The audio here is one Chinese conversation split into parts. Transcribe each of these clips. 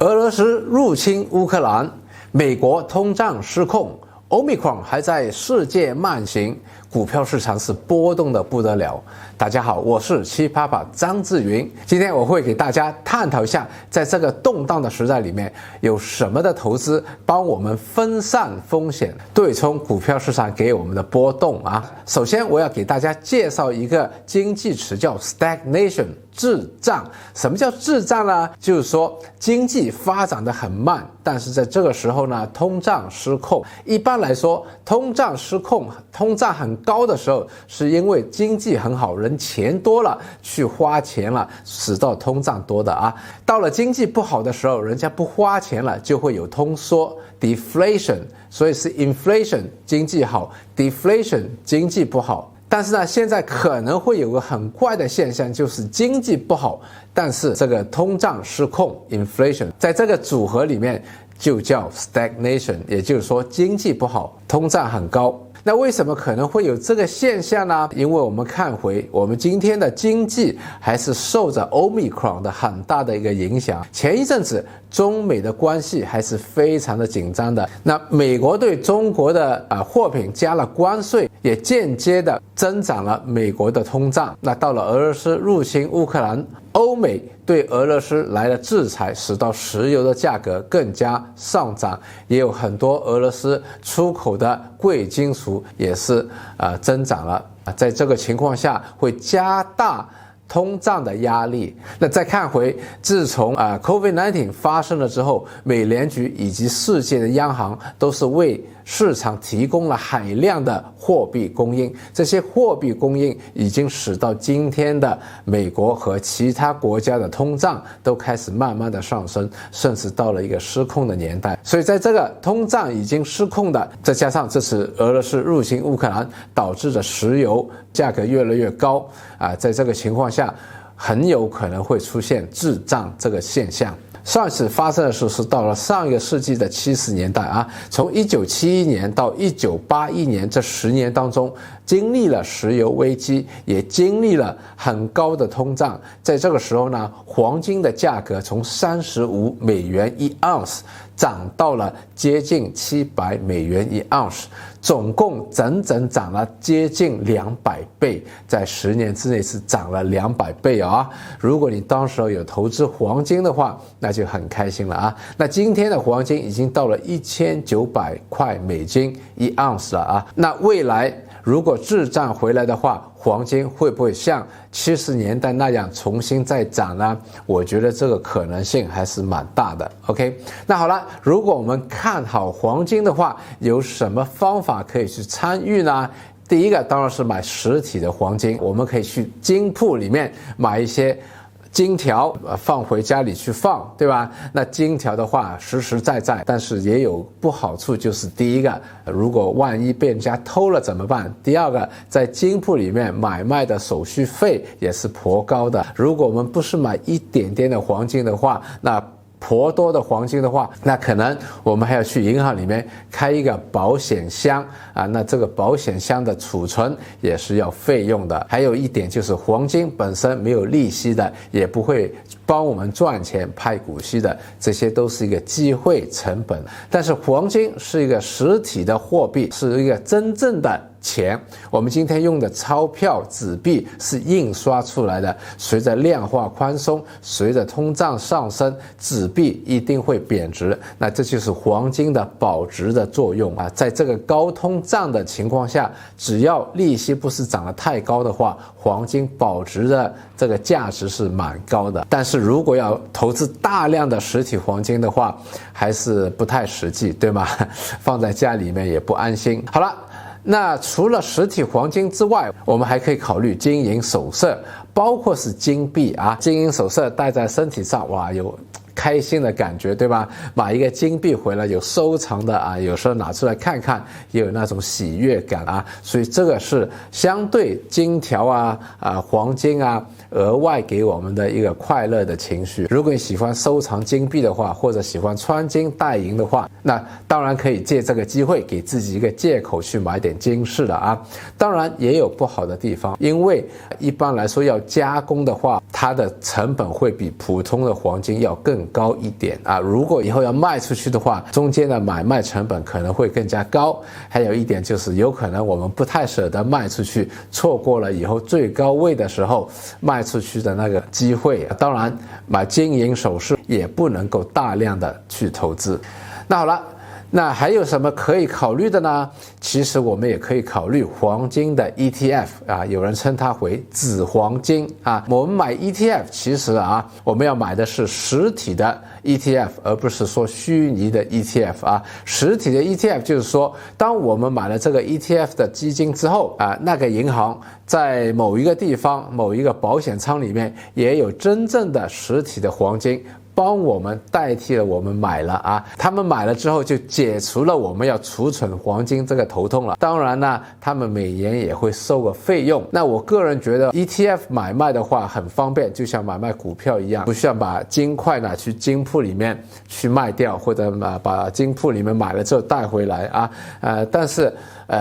俄罗斯入侵乌克兰，美国通胀失控，Omicron 还在世界漫行，股票市场是波动的不得了。大家好，我是七爸爸张志云，今天我会给大家探讨一下，在这个动荡的时代里面，有什么的投资帮我们分散风险，对冲股票市场给我们的波动啊。首先，我要给大家介绍一个经济词，叫 stagnation。滞胀。什么叫滞胀呢？就是说经济发展的很慢，但是在这个时候呢，通胀失控。一般来说，通胀失控、通胀很高的时候，是因为经济很好，人钱多了，去花钱了，使到通胀多的啊。到了经济不好的时候，人家不花钱了，就会有通缩 deflation， 所以是 inflation 经济好 ，deflation 经济不好。但是呢，现在可能会有个很怪的现象，就是经济不好，但是这个通胀失控 inflation， 在这个组合里面就叫 stagnation， 也就是说经济不好，通胀很高。那为什么可能会有这个现象呢？因为我们看回我们今天的经济还是受着 Omicron 的很大的一个影响。前一阵子中美的关系还是非常的紧张的，那美国对中国的货品加了关税，也间接的增长了美国的通胀。那到了俄罗斯入侵乌克兰，欧美对俄罗斯来的制裁，使到石油的价格更加上涨，也有很多俄罗斯出口的贵金属也是增长了。在这个情况下，会加大通胀的压力。那再看回，自从COVID-19 发生了之后，美联储以及世界的央行都是为市场提供了海量的货币供应，这些货币供应已经使到今天的美国和其他国家的通胀都开始慢慢的上升，甚至到了一个失控的年代。所以在这个通胀已经失控的，再加上这次俄罗斯入侵乌克兰导致的石油价格越来越高在这个情况下，很有可能会出现滞胀这个现象。上一次发生的时候是到了上一个世纪的70年代从1971年到1981年这10年当中，经历了石油危机，也经历了很高的通胀。在这个时候呢，黄金的价格从35美元一盎司涨到了接近700美元一盎司，总共整整涨了接近200倍，在10年之内是涨了200倍如果你当时有投资黄金的话，那就很开心了那今天的黄金已经到了1900块美金一盎司了那未来如果滞胀回来的话，黄金会不会像70年代那样重新再涨呢？我觉得这个可能性还是蛮大的。OK， 那好了，如果我们看好黄金的话，有什么方法可以去参与呢？第一个当然是买实体的黄金，我们可以去金铺里面买一些金条放回家里去放，对吧？那金条的话实实在在，但是也有不好处，就是第一个，如果万一被人家偷了怎么办？第二个，在金铺里面买卖的手续费也是颇高的。如果我们不是买一点点的黄金的话，那颇多的黄金的话，那可能我们还要去银行里面开一个保险箱那这个保险箱的储存也是要费用的。还有一点就是黄金本身没有利息的，也不会帮我们赚钱派股息的，这些都是一个机会成本。但是黄金是一个实体的货币，是一个真正的钱，我们今天用的钞票纸币是印刷出来的，随着量化宽松，随着通胀上升，纸币一定会贬值，那这就是黄金的保值的作用在这个高通胀的情况下，只要利息不是涨得太高的话，黄金保值的这个价值是蛮高的。但是如果要投资大量的实体黄金的话，还是不太实际，对吗？放在家里面也不安心。好了，那除了实体黄金之外，我们还可以考虑金银首饰，包括是金币金银首饰戴在身体上，哇，有开心的感觉，对吧？买一个金币回来有收藏的有时候拿出来看看，也有那种喜悦感所以这个是相对金条黄金额外给我们的一个快乐的情绪。如果你喜欢收藏金币的话，或者喜欢穿金戴银的话，那当然可以借这个机会给自己一个借口去买点金饰了当然也有不好的地方，因为一般来说要加工的话，它的成本会比普通的黄金要更更高一点啊。如果以后要卖出去的话，中间的买卖成本可能会更加高。还有一点就是有可能我们不太舍得卖出去，错过了以后最高位的时候卖出去的那个机会。当然买金银首饰也不能够大量的去投资。那好了，那还有什么可以考虑的呢？其实我们也可以考虑黄金的 ETF 啊，有人称它为紫黄金啊。我们买 ETF 其实啊，我们要买的是实体的 ETF， 而不是说虚拟的 ETF 啊。实体的 ETF 就是说，当我们买了这个 ETF 的基金之后啊，那个银行在某一个地方、某一个保险仓里面也有真正的实体的黄金。帮我们代替了我们买了啊，他们买了之后就解除了我们要储存黄金这个头痛了。当然呢，他们每年也会收个费用。那我个人觉得 ETF 买卖的话很方便，就像买卖股票一样，不需要把金块拿去金铺里面去卖掉，或者把金铺里面买了之后带回来啊。但是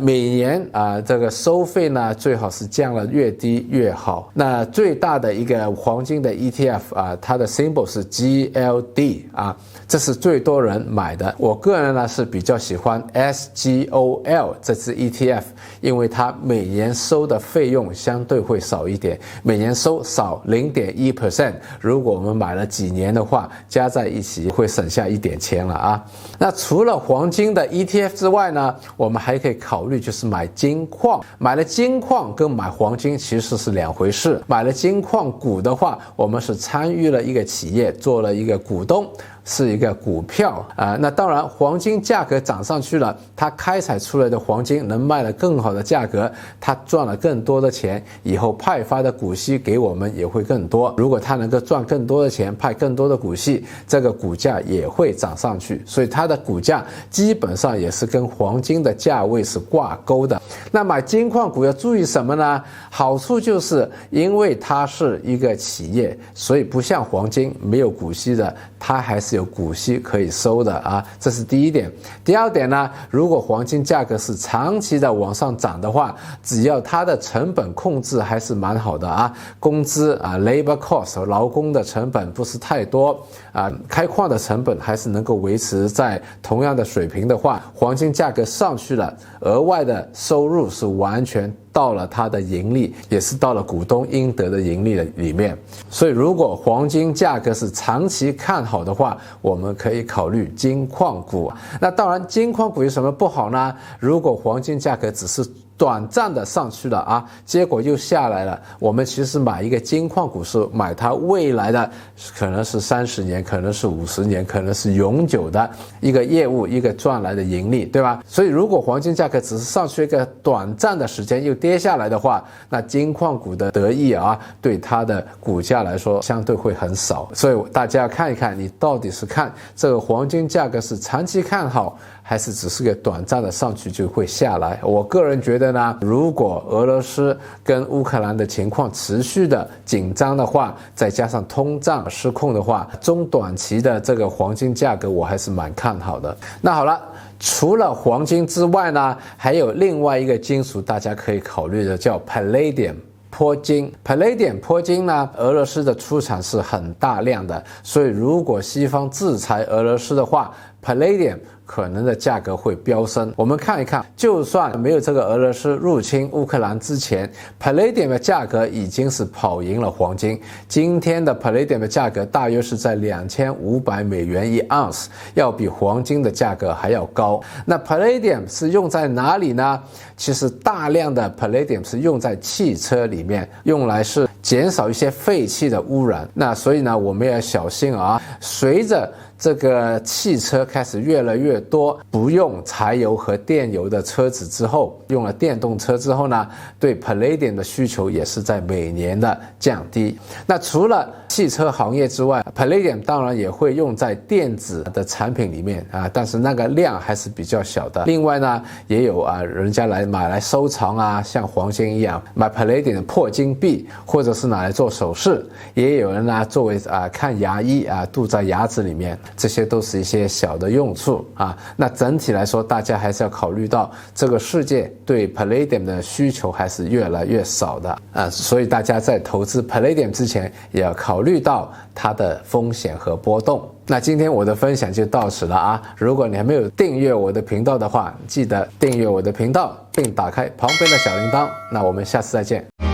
每年这个收费呢最好是降了越低越好。那最大的一个黄金的 ETF 啊，它的 symbol 是 GLD 啊，这是最多人买的。我个人呢是比较喜欢 SGOL 这支 ETF， 因为它每年收的费用相对会少一点，每年收少 0.1%。如果我们买了几年的话，加在一起会省下一点钱了啊。那除了黄金的 ETF 之外呢，我们还可以考虑就是买金矿。买了金矿跟买黄金其实是两回事。买了金矿股的话，我们是参与了一个企业，做了一个股东，是一个股票啊。那当然黄金价格涨上去了，它开采出来的黄金能卖了更好的价格，它赚了更多的钱，以后派发的股息给我们也会更多。如果它能够赚更多的钱，派更多的股息，这个股价也会涨上去。所以它的股价基本上也是跟黄金的价位是挂钩的。那买金矿股要注意什么呢？好处就是因为它是一个企业，所以不像黄金没有股息的，它还是有股息可以收的啊，这是第一点。第二点呢，如果黄金价格是长期的往上涨的话，只要它的成本控制还是蛮好的啊，工资啊 labor cost 劳工的成本不是太多啊，开矿的成本还是能够维持在同样的水平的话，黄金价格上去了，额外的收入是完全到了它的盈利，也是到了股东应得的盈利的里面。所以如果黄金价格是长期看好的话，我们可以考虑金矿股。那当然金矿股有什么不好呢？如果黄金价格只是短暂的上去了啊，结果又下来了，我们其实买一个金矿股是买它未来的可能是30年，可能是50年，可能是永久的一个业务，一个赚来的盈利，对吧？所以如果黄金价格只是上去一个短暂的时间又跌下来的话，那金矿股的得益啊，对它的股价来说相对会很少。所以大家要看一看，你到底是看这个黄金价格是长期看好，还是只是个短暂的上去就会下来。我个人觉得呢，如果俄罗斯跟乌克兰的情况持续的紧张的话，再加上通胀失控的话，中短期的这个黄金价格我还是蛮看好的。那好了，除了黄金之外呢，还有另外一个金属大家可以考虑的，叫 Palladium。铂金 Palladium 铂金呢，俄罗斯的出产是很大量的，所以如果西方制裁俄罗斯的话， Palladium 可能的价格会飙升。我们看一看，就算没有这个俄罗斯入侵乌克兰之前， Palladium 的价格已经是跑赢了黄金。今天的 Palladium 的价格大约是在2500美元一盎司，要比黄金的价格还要高。那 Palladium 是用在哪里呢？其实大量的 Palladium 是用在汽车里面，用来是减少一些废气的污染。那所以呢，我们也要小心啊。随着这个汽车开始越来越多不用柴油和电油的车子之后，用了电动车之后呢，对 Palladium 的需求也是在每年的降低。那除了汽车行业之外， Palladium 当然也会用在电子的产品里面啊，但是那个量还是比较小的。另外呢，也有人家买来收藏啊，像黄金一样买 Palladium 的破金币，或者是拿来做首饰，也有人呢作为看牙医镀在牙齿里面。这些都是一些小的用处啊。那整体来说，大家还是要考虑到这个世界对 Palladium 的需求还是越来越少的啊，所以大家在投资 Palladium 之前也要考考虑到它的风险和波动。那今天我的分享就到此了啊！如果你还没有订阅我的频道的话，记得订阅我的频道，并打开旁边的小铃铛。那我们下次再见。